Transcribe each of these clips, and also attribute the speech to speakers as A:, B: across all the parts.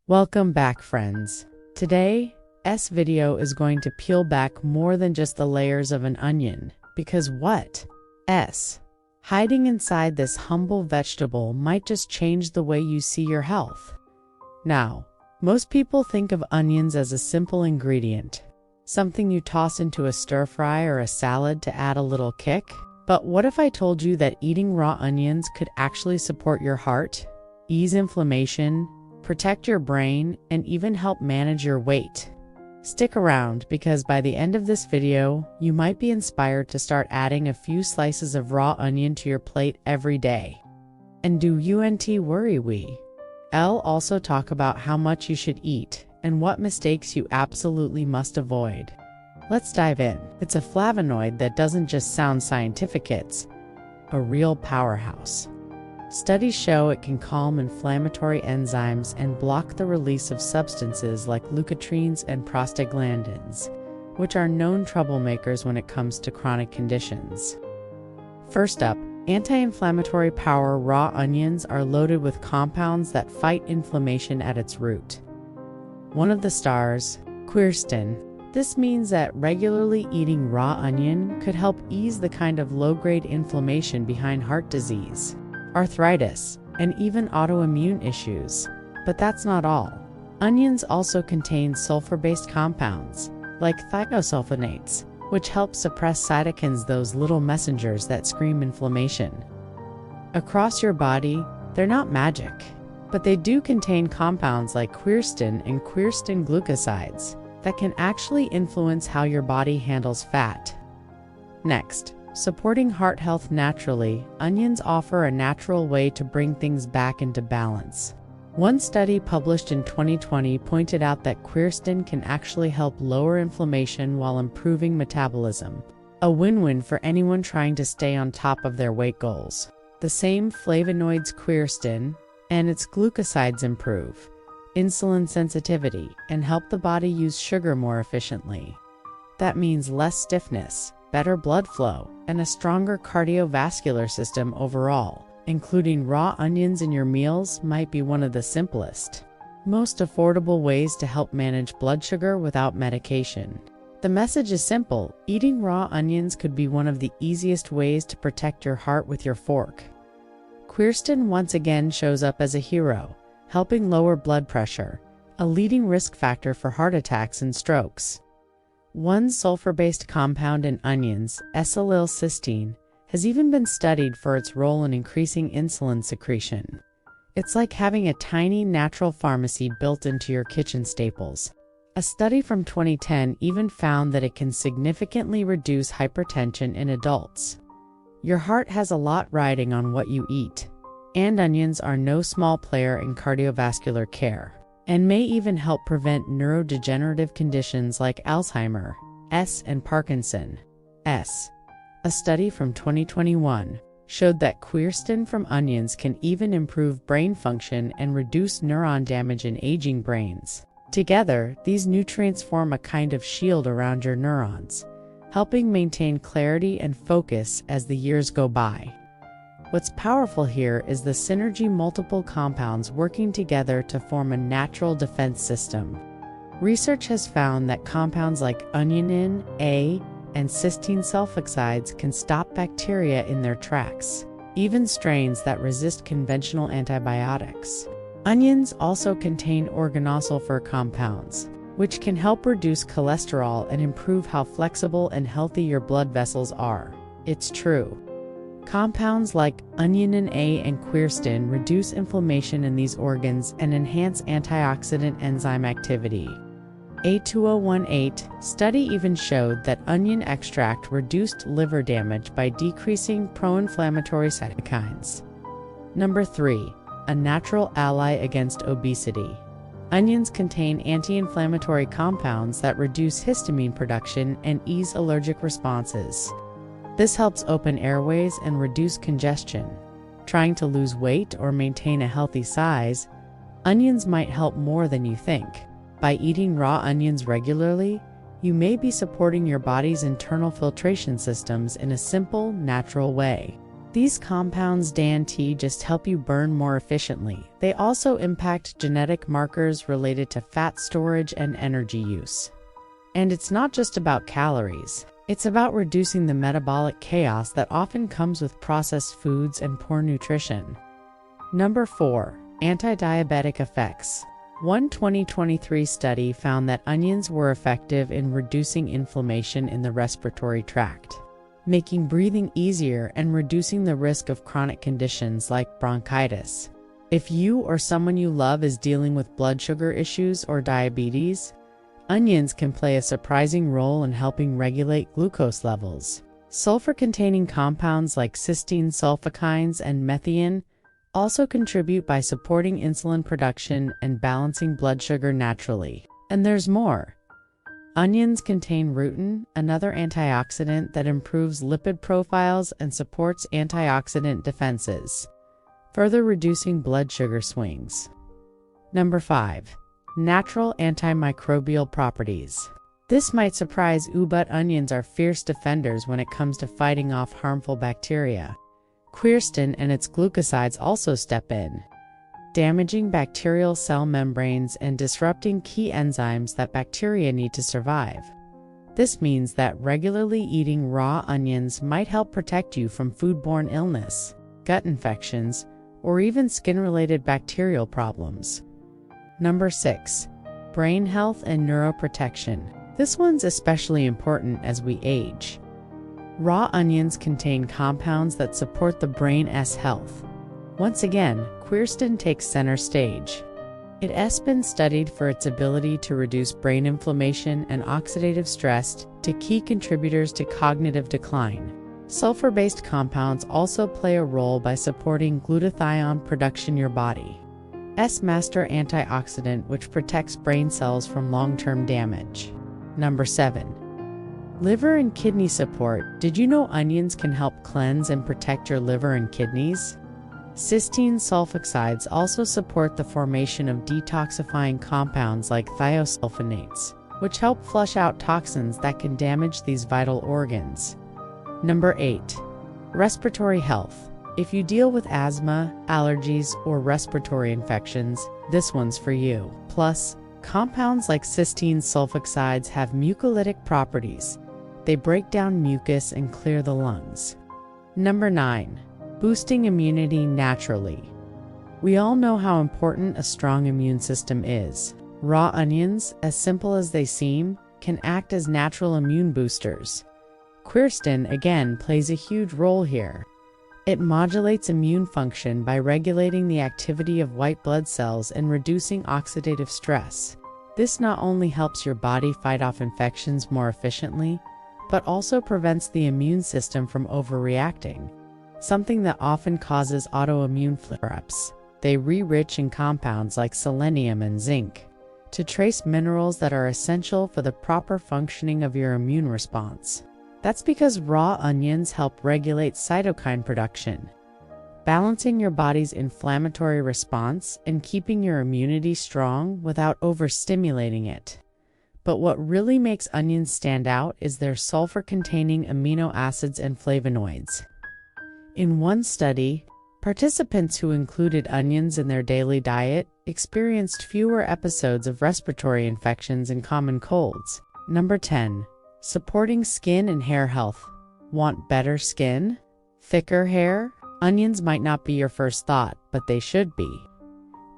A: Welcome back, friends. Today's video is going to peel back more than just the layers of an onion, because hiding inside this humble vegetable might just change the way you see your health. Now, most people think of onions as a simple ingredient, something you toss into a stir-fry or a salad to add a little kick. But what if I told you that eating raw onions could actually support your heart, ease inflammation, protect your brain, and even help manage your weight? Stick around, because by the end of this video, you might be inspired to start adding a few slices of raw onion to your plate every day. And do you worry, we'll also talk about how much you should eat and what mistakes you absolutely must avoid. Let's dive in. It's a flavonoid that doesn't just sound scientific, it's a real powerhouse. Studies show it can calm inflammatory enzymes and block the release of substances like leukotrienes and prostaglandins, which are known troublemakers when it comes to chronic conditions. First up, anti-inflammatory power. Raw onions are loaded with compounds that fight inflammation at its root. One of the stars, quercetin. This means that regularly eating raw onion could help ease the kind of low-grade inflammation behind heart disease, arthritis, and even autoimmune issues. But that's not all. Onions also contain sulfur-based compounds, like thiosulfonates, which help suppress cytokines, those little messengers that scream inflammation. Across your body, they're not magic, but they do contain compounds like quercetin and quercetin glucosides that can actually influence how your body handles fat. Next, supporting heart health naturally, onions offer a natural way to bring things back into balance. One study published in 2020 pointed out that quercetin can actually help lower inflammation while improving metabolism. A win-win for anyone trying to stay on top of their weight goals. The same flavonoids, quercetin and its glucosides, improve insulin sensitivity and help the body use sugar more efficiently. That means less stiffness, better blood flow, and a stronger cardiovascular system overall. Including raw onions in your meals might be one of the simplest, most affordable ways to help manage blood sugar without medication. The message is simple: eating raw onions could be one of the easiest ways to protect your heart with your fork. Quercetin once again shows up as a hero, helping lower blood pressure, a leading risk factor for heart attacks and strokes. One sulfur-based compound in onions, N-acetylcysteine, has even been studied for its role in increasing insulin secretion. It's like having a tiny natural pharmacy built into your kitchen staples. A study from 2010 even found that it can significantly reduce hypertension in adults. Your heart has a lot riding on what you eat, and onions are no small player in cardiovascular care, and may even help prevent neurodegenerative conditions like Alzheimer's and Parkinson's. A study from 2021 showed that quercetin from onions can even improve brain function and reduce neuron damage in aging brains. Together, these nutrients form a kind of shield around your neurons, helping maintain clarity and focus as the years go by. What's powerful here is the synergy, multiple compounds working together to form a natural defense system. Research has found that compounds like onion A and cysteine sulfoxides can stop bacteria in their tracks, even strains that resist conventional antibiotics. Onions also contain organosulfur compounds, which can help reduce cholesterol and improve how flexible and healthy your blood vessels are. It's true. Compounds like onion A and quercetin reduce inflammation in these organs and enhance antioxidant enzyme activity. A 2018 study even showed that onion extract reduced liver damage by decreasing pro-inflammatory cytokines. Number 3. A natural ally against obesity. Onions contain anti-inflammatory compounds that reduce histamine production and ease allergic responses. This helps open airways and reduce congestion. Trying to lose weight or maintain a healthy size, onions might help more than you think. By eating raw onions regularly, you may be supporting your body's internal filtration systems in a simple, natural way. These compounds don't just help you burn more efficiently, they also impact genetic markers related to fat storage and energy use. And it's not just about calories. It's about reducing the metabolic chaos that often comes with processed foods and poor nutrition. Number 4. Anti-diabetic effects. One 2023 study found that onions were effective in reducing inflammation in the respiratory tract, making breathing easier and reducing the risk of chronic conditions like bronchitis. If you or someone you love is dealing with blood sugar issues or diabetes, onions can play a surprising role in helping regulate glucose levels. Sulfur-containing compounds like cysteine sulfokynes and methionine also contribute by supporting insulin production and balancing blood sugar naturally. And there's more. Onions contain rutin, another antioxidant that improves lipid profiles and supports antioxidant defenses, further reducing blood sugar swings. Number 5. Natural antimicrobial properties. This might surprise you, but onions are fierce defenders when it comes to fighting off harmful bacteria. Quercetin and its glucosides also step in, damaging bacterial cell membranes and disrupting key enzymes that bacteria need to survive. This means that regularly eating raw onions might help protect you from foodborne illness, gut infections, or even skin-related bacterial problems. Number 6. Brain health and neuroprotection. This one's especially important as we age. Raw onions contain compounds that support the brain's health. Once again, quercetin takes center stage. It has been studied for its ability to reduce brain inflammation and oxidative stress, to key contributors to cognitive decline. Sulfur-based compounds also play a role by supporting glutathione production, your body's master antioxidant, which protects brain cells from long-term damage. Number 7. Liver and kidney support. Did you know onions can help cleanse and protect your liver and kidneys? Cysteine sulfoxides also support the formation of detoxifying compounds like thiosulfonates, which help flush out toxins that can damage these vital organs. Number 8. Respiratory health. If you deal with asthma, allergies, or respiratory infections, this one's for you. Plus, compounds like cysteine sulfoxides have mucolytic properties. They break down mucus and clear the lungs. Number 9. Boosting immunity naturally. We all know how important a strong immune system is. Raw onions, as simple as they seem, can act as natural immune boosters. Quercetin, again, plays a huge role here. It modulates immune function by regulating the activity of white blood cells and reducing oxidative stress. This not only helps your body fight off infections more efficiently, but also prevents the immune system from overreacting, something that often causes autoimmune flare-ups. They re-rich in compounds like selenium and zinc to trace minerals that are essential for the proper functioning of your immune response. That's because raw onions help regulate cytokine production, balancing your body's inflammatory response and keeping your immunity strong without overstimulating it. But what really makes onions stand out is their sulfur-containing amino acids and flavonoids. In one study, participants who included onions in their daily diet experienced fewer episodes of respiratory infections and common colds. Number 10. Supporting skin and hair health. Want better skin? Thicker hair? Onions might not be your first thought, but they should be.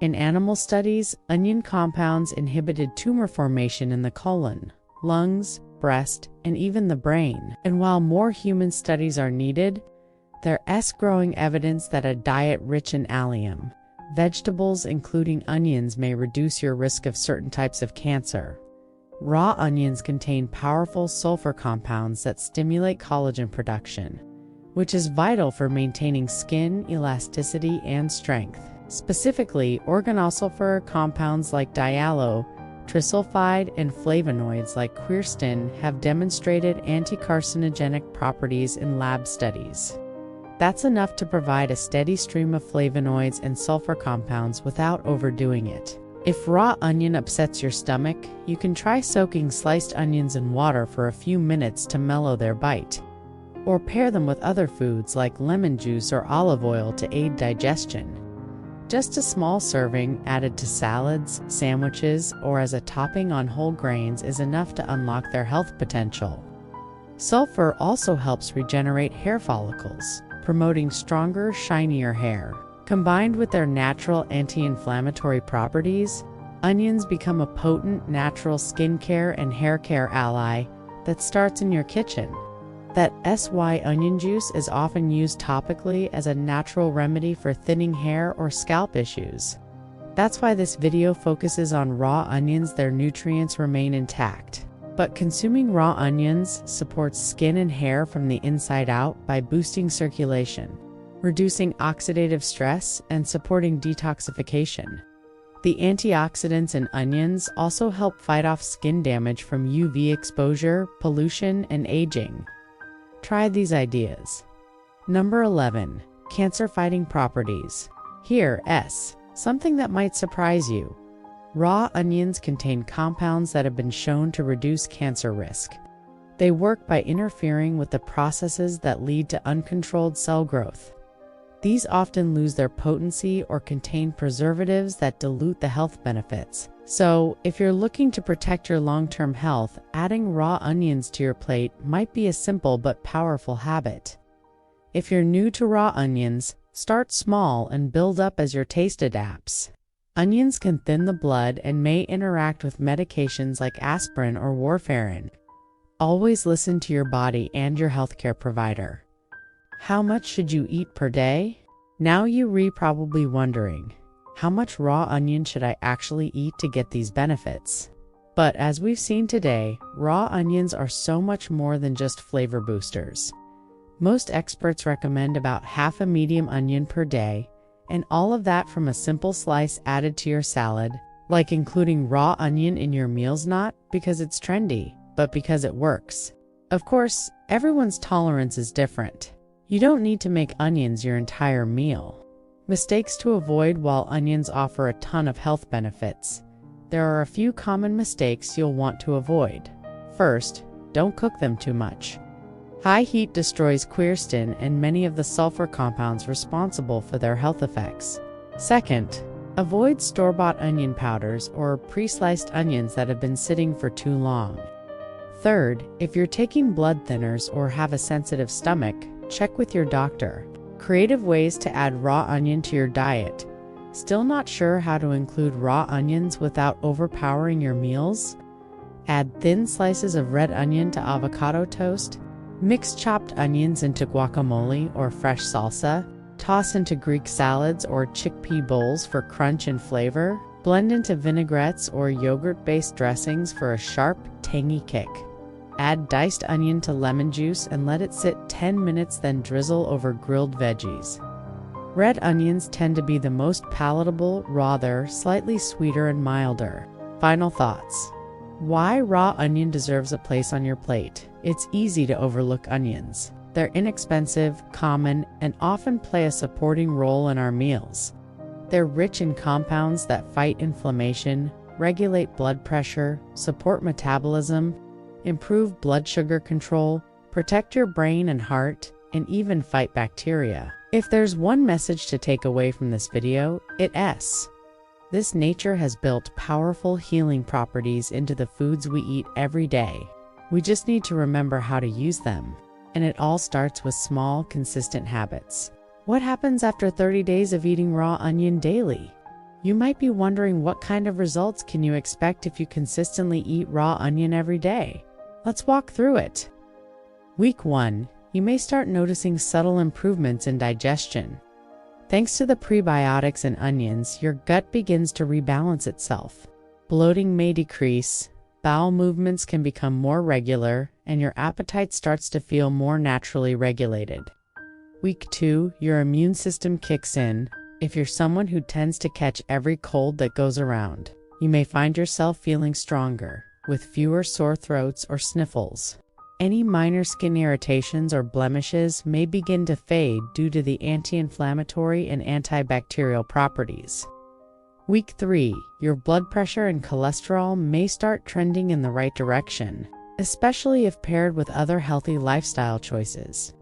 A: In animal studies, onion compounds inhibited tumor formation in the colon, lungs, breast, and even the brain. And while more human studies are needed, there's growing evidence that a diet rich in allium, vegetables including onions, may reduce your risk of certain types of cancer. Raw onions contain powerful sulfur compounds that stimulate collagen production, which is vital for maintaining skin elasticity and strength. Specifically, organosulfur compounds like diallo, trisulfide, and flavonoids like quercetin have demonstrated anti-carcinogenic properties in lab studies. That's enough to provide a steady stream of flavonoids and sulfur compounds without overdoing it. If raw onion upsets your stomach, you can try soaking sliced onions in water for a few minutes to mellow their bite. or pair them with other foods like lemon juice or olive oil to aid digestion. Just a small serving added to salads, sandwiches, or as a topping on whole grains is enough to unlock their health potential. Sulfur also helps regenerate hair follicles, promoting stronger, shinier hair. Combined with their natural anti-inflammatory properties, onions become a potent natural skincare and hair care ally that starts in your kitchen. That SY onion juice is often used topically as a natural remedy for thinning hair or scalp issues. That's why this video focuses on raw onions. Their nutrients remain intact. But consuming raw onions supports skin and hair from the inside out by boosting circulation, reducing oxidative stress, and supporting detoxification. The antioxidants in onions also help fight off skin damage from UV exposure, pollution, and aging. Try these ideas. Number 11. Cancer-fighting properties. Here, something that might surprise you. Raw onions contain compounds that have been shown to reduce cancer risk. They work by interfering with the processes that lead to uncontrolled cell growth. These often lose their potency or contain preservatives that dilute the health benefits. So, if you're looking to protect your long-term health, adding raw onions to your plate might be a simple but powerful habit. If you're new to raw onions, start small and build up as your taste adapts. Onions can thin the blood and may interact with medications like aspirin or warfarin. Always listen to your body and your healthcare provider. How much should you eat per day? Now you're probably wondering, how much raw onion should I actually eat to get these benefits? But as we've seen today, raw onions are so much more than just flavor boosters. Most experts recommend about half a medium onion per day, and all of that from a simple slice added to your salad, like including raw onion in your meals, not because it's trendy, but because it works. Of course, everyone's tolerance is different. You don't need to make onions your entire meal. Mistakes to avoid. While onions offer a ton of health benefits, there are a few common mistakes you'll want to avoid. First, don't cook them too much. High heat destroys quercetin and many of the sulfur compounds responsible for their health effects. Second, avoid store-bought onion powders or pre-sliced onions that have been sitting for too long. Third, if you're taking blood thinners or have a sensitive stomach, check with your doctor. Creative ways to add raw onion to your diet. Still not sure how to include raw onions without overpowering your meals? Add thin slices of red onion to avocado toast. Mix chopped onions into guacamole or fresh salsa. Toss into Greek salads or chickpea bowls for crunch and flavor. Blend into vinaigrettes or yogurt-based dressings for a sharp, tangy kick. Add diced onion to lemon juice and let it sit 10 minutes, then drizzle over grilled veggies. Red onions tend to be the most palatable, rather slightly sweeter and milder. Final thoughts. Why raw onion deserves a place on your plate. It's easy to overlook onions. They're inexpensive, common, and often play a supporting role in our meals. They're rich in compounds that fight inflammation, regulate blood pressure, support metabolism, improve blood sugar control, protect your brain and heart, and even fight bacteria. If there's one message to take away from this video, it's this: nature has built powerful healing properties into the foods we eat every day. We just need to remember how to use them. And it all starts with small, consistent habits. What happens after 30 days of eating raw onion daily? You might be wondering, what kind of results can you expect if you consistently eat raw onion every day? Let's walk through it. Week 1, you may start noticing subtle improvements in digestion. Thanks to the prebiotics in onions, your gut begins to rebalance itself. Bloating may decrease, bowel movements can become more regular, and your appetite starts to feel more naturally regulated. Week 2, your immune system kicks in. If you're someone who tends to catch every cold that goes around, you may find yourself feeling stronger, with fewer sore throats or sniffles. Any minor skin irritations or blemishes may begin to fade due to the anti-inflammatory and antibacterial properties. Week 3, your blood pressure and cholesterol may start trending in the right direction. especially if paired with other healthy lifestyle choices.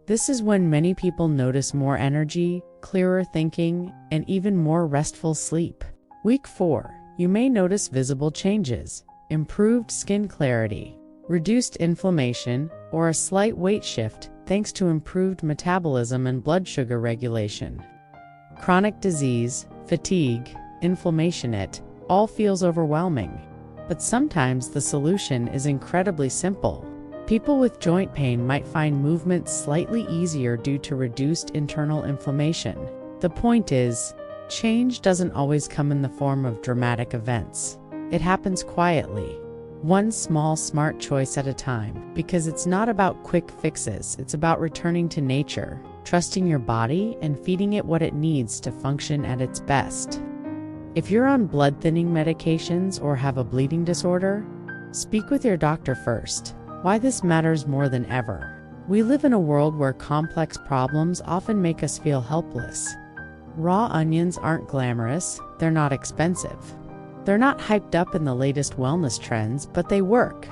A: This is when many people notice more energy, clearer thinking, and even more restful sleep. Week 4, you may notice visible changes, improved skin clarity, reduced inflammation, or a slight weight shift thanks to improved metabolism and blood sugar regulation. Chronic disease, fatigue, inflammation, it all feels overwhelming. But sometimes the solution is incredibly simple. People with joint pain might find movement slightly easier due to reduced internal inflammation. The point is, change doesn't always come in the form of dramatic events. It happens quietly, one small smart choice at a time, because it's not about quick fixes, it's about returning to nature, trusting your body, and feeding it what it needs to function at its best. If you're on blood thinning medications or have a bleeding disorder, speak with your doctor first. Why this matters more than ever. We live in a world where complex problems often make us feel helpless. Raw onions aren't glamorous, they're not expensive. They're not hyped up in the latest wellness trends, but they work.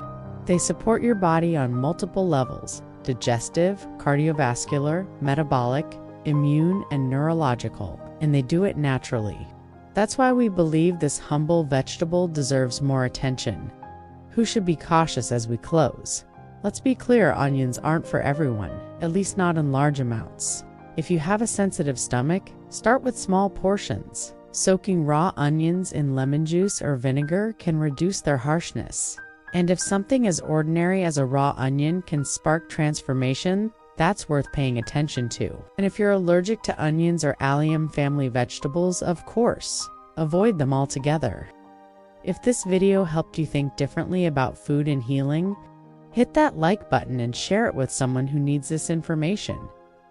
A: They support your body on multiple levels: digestive, cardiovascular, metabolic, immune, and neurological, and they do it naturally. That's why we believe this humble vegetable deserves more attention. Who should be cautious as we close? Let's be clear, onions aren't for everyone, at least not in large amounts. If you have a sensitive stomach, start with small portions. Soaking raw onions in lemon juice or vinegar can reduce their harshness. And if something as ordinary as a raw onion can spark transformation, that's worth paying attention to. And if you're allergic to onions or allium family vegetables, of course, avoid them altogether. If this video helped you think differently about food and healing, hit that like button and share it with someone who needs this information.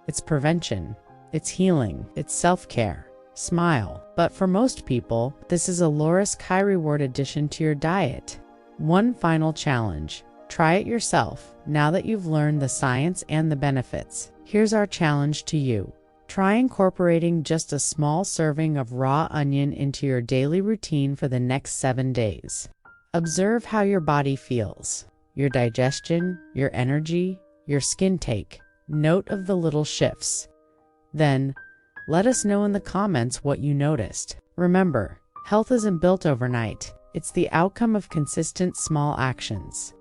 A: It's prevention, it's healing, it's self-care. Smile. But for most people, this is a low-risk, high-reward addition to your diet. One final challenge. Try it yourself. Now that you've learned the science and the benefits, here's our challenge to you. Try incorporating just a small serving of raw onion into your daily routine for the next 7 days. Observe how your body feels, your digestion, your energy, your skin take. Note of the little shifts. Then, let us know in the comments what you noticed. Remember, health isn't built overnight. It's the outcome of consistent small actions.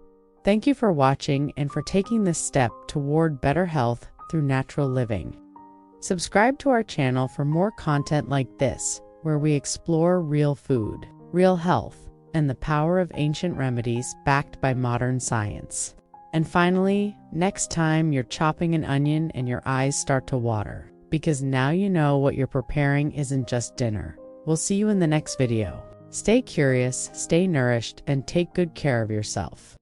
A: Thank you for watching and for taking this step toward better health through natural living. Subscribe to our channel for more content like this, where we explore real food, real health, and the power of ancient remedies backed by modern science. And finally, next time you're chopping an onion and your eyes start to water, because now you know what you're preparing isn't just dinner. We'll see you in the next video. Stay curious, stay nourished, and take good care of yourself.